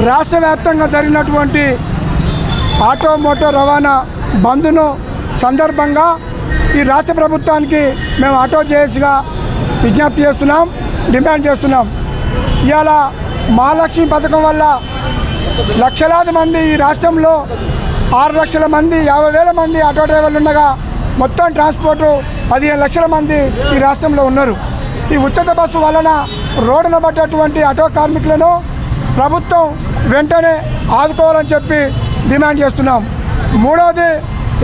రాష్ట్ర వ్యాప్తంగా జరిగినటువంటి ఆటో మోటార్ రవాణా బంద్ను సందర్భంగా ఈ రాష్ట్ర ప్రభుత్వానికి మేము ఆటో జేఏసీగా విజ్ఞప్తి చేస్తున్నాం, డిమాండ్ చేస్తున్నాం. ఇవాళ మహాలక్ష్మి పథకం వల్ల లక్షలాది మంది ఈ రాష్ట్రంలో 6 లక్షల మంది 50,000 మంది ఆటో డ్రైవర్లు ఉండగా మొత్తం ట్రాన్స్పోర్టు 15 లక్షల మంది ఈ రాష్ట్రంలో ఉన్నారు. ఈ ఉచిత బస్సు వలన రోడ్డున పడ్డటువంటి ఆటో కార్మికులను ప్రభుత్వం వెంటనే ఆదుకోవాలని చెప్పి డిమాండ్ చేస్తున్నాం. మూడవది,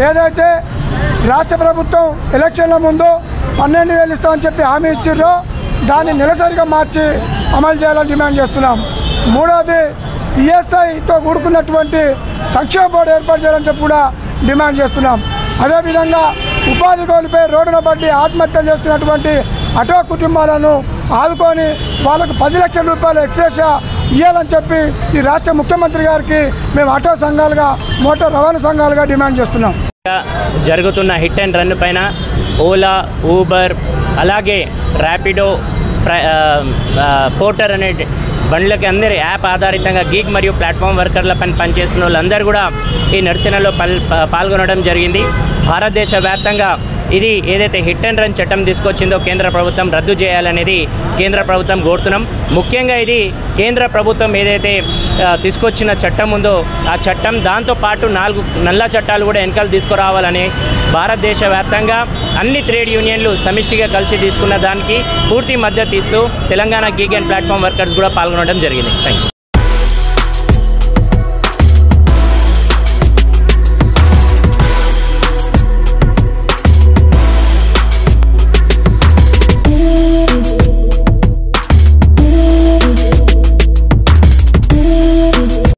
ఏదైతే రాష్ట్ర ప్రభుత్వం ఎలక్షన్ల ముందు 12,000 ఇస్తామని చెప్పి హామీ ఇచ్చిర్రో దాన్ని నెలసరిగా మార్చి అమలు చేయాలని డిమాండ్ చేస్తున్నాం. మూడవది, ఈఎస్ఐతో కూడుకున్నటువంటి సంక్షేమ బోర్డు ఏర్పాటు చేయాలని చెప్పి కూడా డిమాండ్ చేస్తున్నాం. అదేవిధంగా ఉపాధి కోల్పోయి రోడ్డున పడి ఆత్మహత్యలు చేసుకున్నటువంటి ఆటో కుటుంబాలను ఆదుకొని వాళ్ళకు 10 లక్షల రూపాయలు ఎక్స్‌గ్రేషియా ఇవ్వాలని చెప్పి ఈ రాష్ట్ర ముఖ్యమంత్రి గారికి మేము ఆటో సంఘాలుగా మోటార్ రవాణా సంఘాలుగా డిమాండ్ చేస్తున్నాం. జరుగుతున్న హిట్ అండ్ రన్ పైన ఓలా, ఊబర్, అలాగే ర్యాపిడో, పోర్టర్ అనే బండ్లకి అందరి యాప్ ఆధారితంగా గిగ్ మరియు ప్లాట్ఫామ్ వర్కర్ల పని పనిచేస్తున్న వాళ్ళందరూ కూడా ఈ నిరసనలో పాల్గొనడం జరిగింది. భారతదేశ వ్యాప్తంగా ఇది ఏదైతే హిట్ అండ్ రన్ చట్టం తీసుకొచ్చిందో కేంద్ర ప్రభుత్వం రద్దు చేయాలనేది కేంద్ర ప్రభుత్వం కోరుతున్నాం. ముఖ్యంగా ఇది కేంద్ర ప్రభుత్వం ఏదైతే తీసుకొచ్చిన చట్టం ఉందో ఆ చట్టం దాంతోపాటు 4 నల్ల చట్టాలు కూడా వెనకాల తీసుకురావాలని భారతదేశ వ్యాప్తంగా అన్ని ట్రేడ్ యూనియన్లు సమిష్టిగా కలిసి తీసుకున్న దానికి పూర్తి మద్దతు ఇస్తూ Telangana gig and platform workers కూడా పాల్గొనడం జరిగింది. Thank you.